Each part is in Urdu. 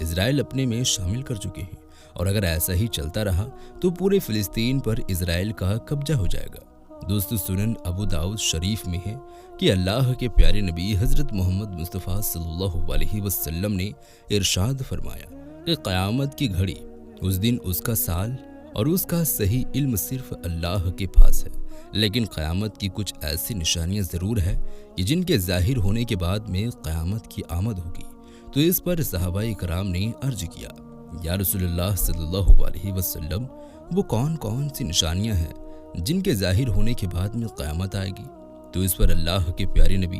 اسرائیل اپنے میں شامل کر چکے ہیں، اور اگر ایسا ہی چلتا رہا تو پورے فلسطین پر اسرائیل کا قبضہ ہو جائے گا۔ دوستو، سنن ابو داؤد شریف میں ہے کہ اللہ کے پیارے نبی حضرت محمد مصطفیٰ صلی اللہ علیہ وسلم نے ارشاد فرمایا کہ قیامت کی گھڑی اس دن، اس کا سال اور اس کا صحیح علم صرف اللہ کے پاس ہے، لیکن قیامت کی کچھ ایسی نشانیاں ضرور ہے کہ جن کے ظاہر ہونے کے بعد میں قیامت کی آمد ہوگی۔ تو اس پر صحابہ کرام نے عرض کیا، یا رسول اللہ صلی اللہ علیہ وسلم، وہ کون کون سی نشانیاں ہیں جن کے ظاہر ہونے کے بعد میں قیامت آئے گی؟ تو اس پر اللہ کے پیارے نبی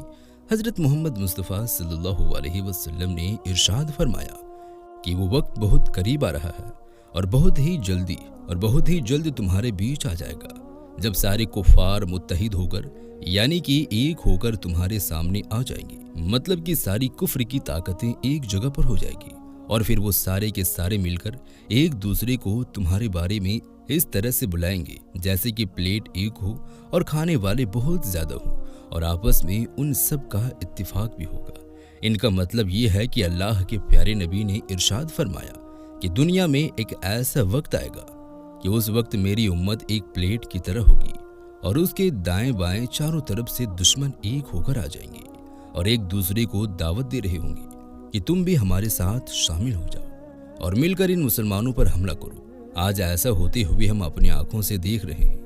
حضرت محمد مصطفیٰ صلی اللہ علیہ وسلم نے ارشاد فرمایا کہ وہ وقت بہت قریب آ رہا ہے، اور بہت ہی جلد تمہارے بیچ آ جائے گا، جب سارے کفار متحد ہو کر، یعنی کہ ایک ہو کر تمہارے سامنے آ جائیں گی۔ مطلب کہ ساری کفر کی طاقتیں ایک جگہ پر ہو جائے گی، اور پھر وہ سارے کے سارے مل کر ایک دوسرے کو تمہارے بارے میں اس طرح سے بلائیں گے جیسے کہ پلیٹ ایک ہو اور کھانے والے بہت زیادہ ہوں، اور آپس میں ان سب کا اتفاق بھی ہوگا۔ ان کا مطلب یہ ہے کہ اللہ کے پیارے نبی نے ارشاد فرمایا کہ دنیا میں ایک ایسا وقت آئے گا کہ اس وقت میری امت ایک پلیٹ کی طرح ہوگی، اور اس کے دائیں بائیں چاروں طرف سے دشمن ایک ہو کر آ جائیں گے، اور ایک دوسرے کو دعوت دے رہے ہوں گے کہ تم بھی ہمارے ساتھ شامل ہو جاؤ اور مل کر ان مسلمانوں پر حملہ کرو۔ آج ایسا ہوتے ہوئے ہم اپنی آنکھوں سے دیکھ رہے ہیں۔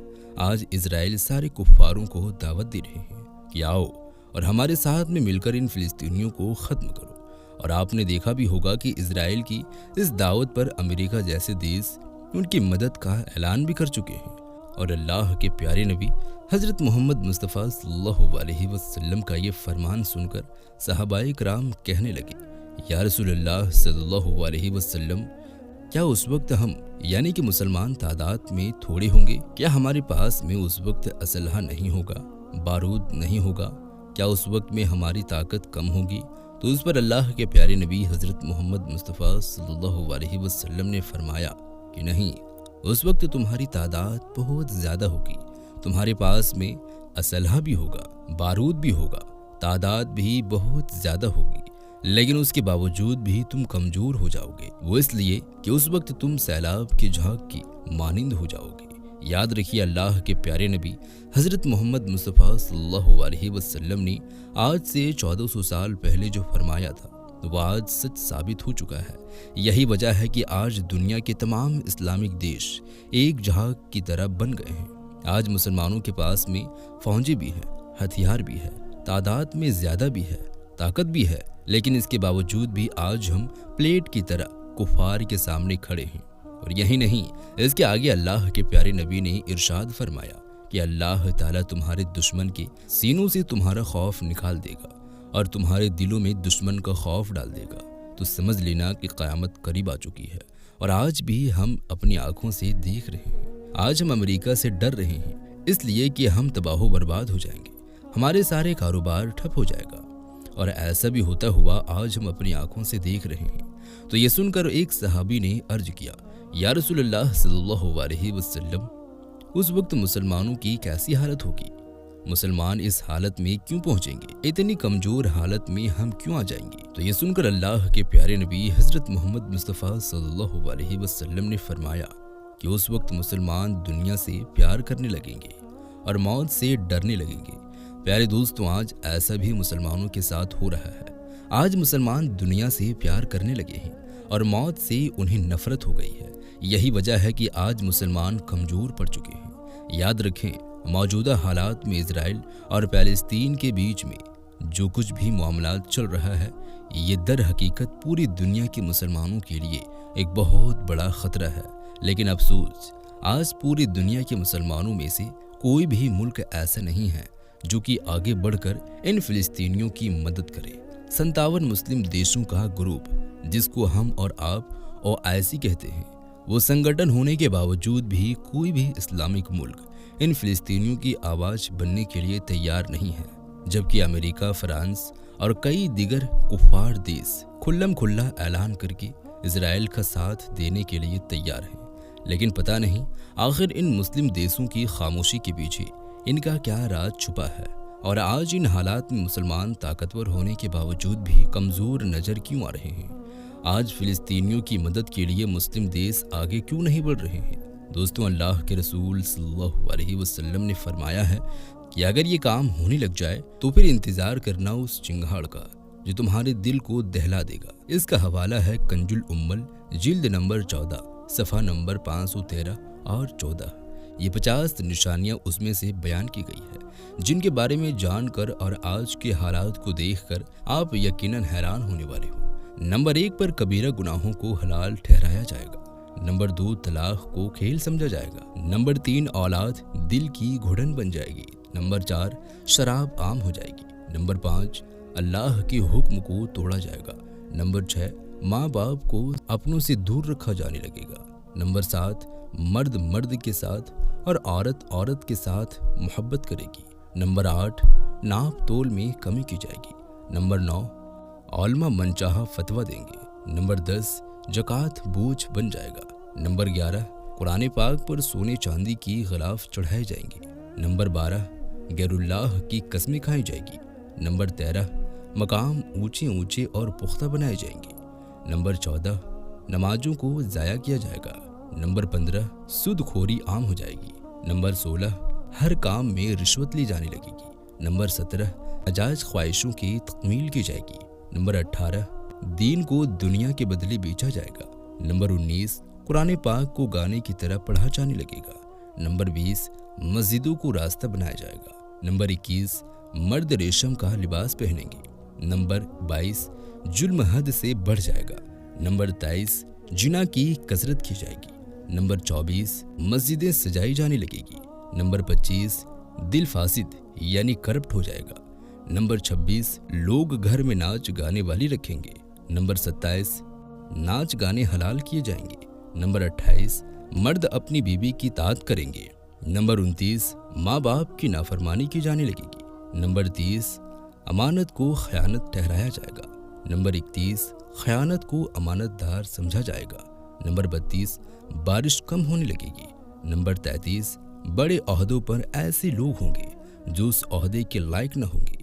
آج اسرائیل سارے کفاروں کو دعوت دے رہے ہیں کہ آؤ اور ہمارے ساتھ میں مل کر ان فلسطینیوں کو ختم کرو۔ اور آپ نے دیکھا بھی ہوگا کہ اسرائیل کی اس دعوت پر امریکہ جیسے دیش ان کی مدد کا اعلان بھی کر چکے ہیں، اور اللہ کے پیارے نبی حضرت محمد مصطفیٰ صلی اللہ علیہ وسلم کا یہ فرمان سن کر صحابہ کرام کہنے لگے، یا رسول اللہ صلی اللہ علیہ وسلم، کیا اس وقت ہم یعنی کہ مسلمان تعداد میں تھوڑے ہوں گے؟ کیا ہمارے پاس میں اس وقت اسلحہ نہیں ہوگا، بارود نہیں ہوگا؟ کیا اس وقت میں ہماری طاقت کم ہوگی؟ تو اس پر اللہ کے پیارے نبی حضرت محمد مصطفیٰ صلی اللہ علیہ وسلم نے فرمایا کہ نہیں، اس وقت تمہاری تعداد بہت زیادہ ہوگی، تمہارے پاس میں اسلحہ بھی ہوگا، بارود بھی ہوگا، تعداد بھی بہت زیادہ ہوگی، لیکن اس کے باوجود بھی تم کمزور ہو جاؤ گے، وہ اس لیے کہ اس وقت تم سیلاب کی جھاگ کی مانند ہو جاؤ گے۔ یاد رکھیے، اللہ کے پیارے نبی حضرت محمد مصطفیٰ صلی اللہ علیہ وسلم نے آج سے 1400 سال پہلے جو فرمایا تھا وہ آج سچ ثابت ہو چکا ہے۔ یہی وجہ ہے کہ آج دنیا کے تمام اسلامک دیش ایک جھاگ کی طرح بن گئے ہیں۔ آج مسلمانوں کے پاس میں فوجیں بھی ہیں، ہتھیار بھی ہے، تعداد میں زیادہ بھی ہے، طاقت بھی ہے، لیکن اس کے باوجود بھی آج ہم پلیٹ کی طرح کفار کے سامنے کھڑے ہیں۔ اور یہی نہیں، اس کے آگے اللہ کے پیارے نبی نے ارشاد فرمایا کہ اللہ تعالیٰ تمہارے دشمن کے سینوں سے تمہارا خوف نکال دے گا اور تمہارے دلوں میں دشمن کا خوف ڈال دے گا۔ تو سمجھ لینا کہ قیامت قریب آ چکی ہے، اور آج بھی ہم اپنی آنکھوں سے دیکھ رہے ہیں۔ آج ہم امریکہ سے ڈر رہے ہیں، اس لیے کہ ہم تباہ و برباد ہو جائیں گے، ہمارے سارے کاروبار ٹھپ ہو جائے گا، اور ایسا بھی ہوتا ہوا آج ہم اپنی آنکھوں سے دیکھ رہے ہیں۔ تو یہ سن کر ایک صحابی نے عرض کیا، یا رسول اللہ صلی اللہ علیہ وسلم، اس وقت مسلمانوں کی کیسی حالت ہوگی؟ مسلمان اس حالت میں کیوں پہنچیں گے؟ اتنی کمزور حالت میں ہم کیوں آ جائیں گے؟ تو یہ سن کر اللہ کے پیارے نبی حضرت محمد مصطفیٰ صلی اللہ علیہ وسلم نے فرمایا کہ اس وقت مسلمان دنیا سے پیار کرنے لگیں گے اور موت سے ڈرنے لگیں گے۔ پیارے دوستوں، آج ایسا بھی مسلمانوں کے ساتھ ہو رہا ہے۔ آج مسلمان دنیا سے پیار کرنے لگے ہیں اور موت سے انہیں نفرت ہو گئی ہے۔ یہی وجہ ہے کہ آج مسلمان کمزور پڑ چکے ہیں۔ یاد رکھیں، موجودہ حالات میں اسرائیل اور فلسطین کے بیچ میں جو کچھ بھی معاملات چل رہا ہے، یہ در حقیقت پوری دنیا کے مسلمانوں کے لیے ایک بہت بڑا خطرہ ہے۔ لیکن افسوس، آج پوری دنیا کے مسلمانوں میں سے کوئی بھی ملک ایسا نہیں ہے جو کہ آگے بڑھ کر ان فلسطینیوں کی مدد کرے۔ 57 مسلم دیشوں کا گروپ، جس کو ہم اور آپ OIC کہتے ہیں، وہ سنگٹن ہونے کے باوجود بھی کوئی بھی اسلامک ملک ان فلسطینیوں کی آواز بننے کے لیے تیار نہیں ہے، جبکہ امریکہ، فرانس اور کئی دیگر کفار دیش کھلم کھلا اعلان کر کے اسرائیل کا ساتھ دینے کے لیے تیار ہیں۔ لیکن پتہ نہیں آخر ان مسلم دیشوں کی خاموشی کے پیچھے ان کا کیا راز چھپا ہے، اور آج ان حالات میں مسلمان طاقتور ہونے کے باوجود بھی کمزور نظر کیوں آ رہے ہیں؟ آج فلسطینیوں کی مدد کے لیے مسلم دیش آگے کیوں نہیں بڑھ رہے ہیں؟ دوستوں، اللہ کے رسول صلی اللہ علیہ وسلم نے فرمایا ہے کہ اگر یہ کام ہونے لگ جائے تو پھر انتظار کرنا اس چنگاڑ کا جو تمہارے دل کو دہلا دے گا۔ اس کا حوالہ ہے کنز الامل جلد نمبر 14 صفحہ نمبر 513 اور 14۔ یہ 50 نشانیاں اس میں سے بیان کی گئی ہے جن کے بارے میں جان کر اور آج کے حالات کو دیکھ کر آپ یقیناً حیران ہونے والے ہو۔ نمبر 1 پر کبیرہ گناہوں کو حلال ٹھہرایا جائے گا۔ نمبر 2 طلاق کو کھیل سمجھا جائے گا۔ نمبر 3 اولاد دل کی گھڑن بن جائے گی۔ نمبر 4 شراب عام ہو جائے گی۔ نمبر 5 اللہ کے حکم کو توڑا جائے گا۔ نمبر 6 ماں باپ کو اپنوں سے دور رکھا جانے لگے گا۔ نمبر 7 مرد مرد کے ساتھ اور عورت عورت کے ساتھ محبت کرے گی۔ نمبر 8 ناپ تول میں کمی کی جائے گی۔ نمبر 9 علماء منچاہا فتویٰ دیں گے۔ نمبر 10 زکوٰۃ بوجھ بن جائے گا۔ نمبر 11 قرآن پاک پر سونے چاندی کی غلاف چڑھائے جائیں گے۔ نمبر 12 غیر اللہ کی قسمیں کھائی جائے گی۔ نمبر 13 مقام اونچے اونچے اور پختہ بنائے جائیں گے۔ نمبر 14 نمازوں کو ضائع کیا جائے گا۔ نمبر 15 سود خوری عام ہو جائے گی۔ نمبر 16 ہر کام میں رشوت لی جانے لگے گی۔ نمبر 17 ناجائز خواہشوں کی تکمیل کی جائے گی۔ نمبر 18 دین کو دنیا کے بدلے بیچا جائے گا۔ نمبر 19 قرآن پاک کو گانے کی طرح پڑھا جانے لگے گا۔ نمبر 20 مسجدوں کو راستہ بنایا جائے گا۔ نمبر 21 مرد ریشم کا لباس پہنیں گے۔ نمبر 22 ظلم حد سے بڑھ جائے گا۔ نمبر 23 جنا کی کثرت کی جائے گی۔ نمبر 24 مسجدیں سجائی جانے لگے گی۔ نمبر 25 دل فاسد یعنی کرپٹ ہو جائے گا۔ نمبر 26 لوگ گھر میں ناچ گانے والی رکھیں گے۔ نمبر 27 ناچ گانے حلال کیے جائیں گے۔ نمبر 28 مرد اپنی بیوی کی اطاعت کریں گے۔ نمبر 29 ماں باپ کی نافرمانی کی جانے لگے گی۔ نمبر 30 امانت کو خیانت ٹھہرایا جائے گا۔ نمبر 31 خیانت کو امانت دار سمجھا جائے گا۔ نمبر 32 بارش کم ہونے لگے گی۔ نمبر 33 بڑے عہدوں پر ایسے لوگ ہوں گے جو اس عہدے کے لائق نہ ہوں گے۔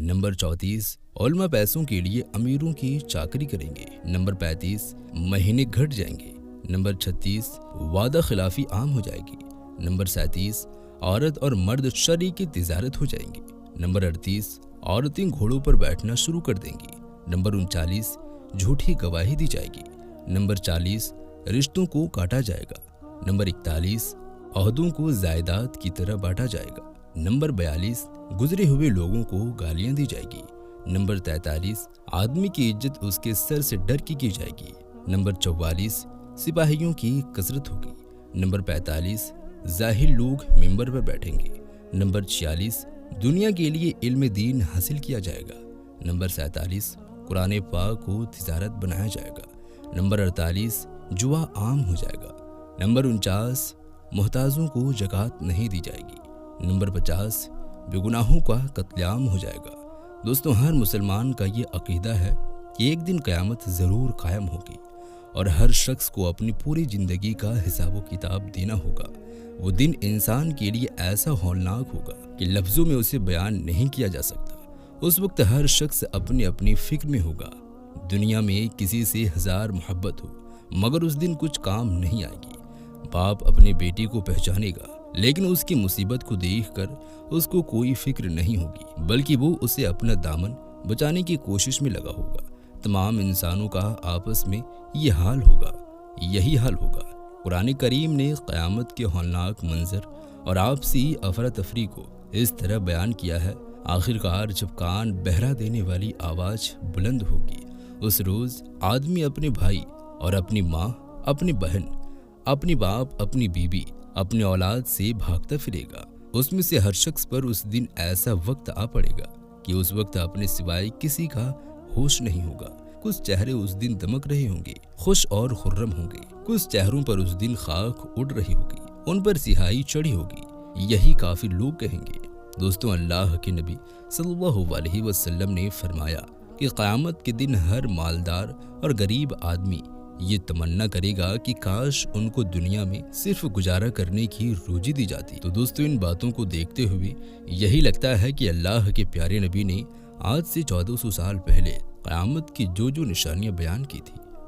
نمبر 34 علماء پیسوں کے لیے امیروں کی چاکری کریں گے۔ نمبر 35 مہینے گھٹ جائیں گے۔ نمبر 36 وعدہ خلافی عام ہو جائے گی۔ نمبر 37 عورت اور مرد شریک تجارت ہو جائیں گے۔ نمبر 38 عورتیں گھوڑوں پر بیٹھنا شروع کر دیں گی۔ نمبر 39 جھوٹی گواہی دی جائے گی۔ نمبر 40 رشتوں کو کاٹا جائے گا۔ نمبر 41 عہدوں کو جائیداد کی طرح بانٹا جائے گا۔ نمبر 42 گزرے ہوئے لوگوں کو گالیاں دی جائے گی۔ نمبر 43 آدمی کی عزت اس کے سر سے ڈر کی جائے گی۔ نمبر 44 سپاہیوں کی کثرت ہوگی۔ نمبر 45 ظاہر لوگ ممبر پر بیٹھیں گے۔ نمبر 46 دنیا کے لیے علم دین حاصل کیا جائے گا۔ نمبر 47 قرآن پاک کو تجارت بنایا جائے گا۔ نمبر 48 جوا عام ہو جائے گا۔ نمبر 49 محتاجوں کو زکوٰۃ نہیں دی جائے گی۔ نمبر 50 بے گناہوں کا قتل عام ہو جائے گا۔ دوستوں، ہر مسلمان کا یہ عقیدہ ہے کہ ایک دن قیامت ضرور قائم ہوگی اور ہر شخص کو اپنی پوری زندگی کا حساب و کتاب دینا ہوگا۔ وہ دن انسان کے لیے ایسا ہولناک ہوگا کہ لفظوں میں اسے بیان نہیں کیا جا سکتا۔ اس وقت ہر شخص اپنی اپنی فکر میں ہوگا۔ دنیا میں کسی سے 1000 محبت ہو مگر اس دن کچھ کام نہیں آئے گی۔ باپ اپنے بیٹے کو پہچانے گا لیکن اس کی مصیبت کو دیکھ کر اس کو کوئی فکر نہیں ہوگی بلکہ وہ اسے اپنا دامن بچانے کی کوشش میں لگا ہوگا۔ تمام انسانوں کا آپس میں یہ حال ہوگا، یہی حال ہوگا۔ قرآن کریم نے قیامت کے ہولناک منظر اور آپسی افراتفری کو اس طرح بیان کیا ہے، آخرکار جب کان بہرا دینے والی آواز بلند ہوگی اس روز آدمی اپنے بھائی اور اپنی ماں، اپنی بہن، اپنی باپ، اپنی بیوی، اپنے اولاد سے بھاگتا پھرے گا۔ اس میں سے ہر شخص پر اس دن ایسا وقت آ پڑے گا کہ اس وقت اپنے سوائے کسی کا ہوش نہیں ہوگا۔ کچھ چہرے اس دن دمک رہے ہوں گے، خوش اور خرم ہوں گے۔ کچھ چہروں پر اس دن خاک اڑ رہی ہوگی، ان پر سیاہی چڑھی ہوگی۔ یہی کافی لوگ کہیں گے۔ دوستوں، اللہ کے نبی صلی اللہ علیہ وسلم نے فرمایا کہ قیامت کے دن ہر مالدار اور غریب آدمی یہ تمنا کرے گا کہ کاش ان کو دنیا میں صرف گزارا کرنے کی روزی دی جاتی۔ تو دوستوں، ان باتوں کو دیکھتے ہوئے یہی لگتا ہے کہ اللہ کے پیارے نبی نے آج سے 1400 سال پہلے قیامت کی جو نشانیاں بیان کی تھی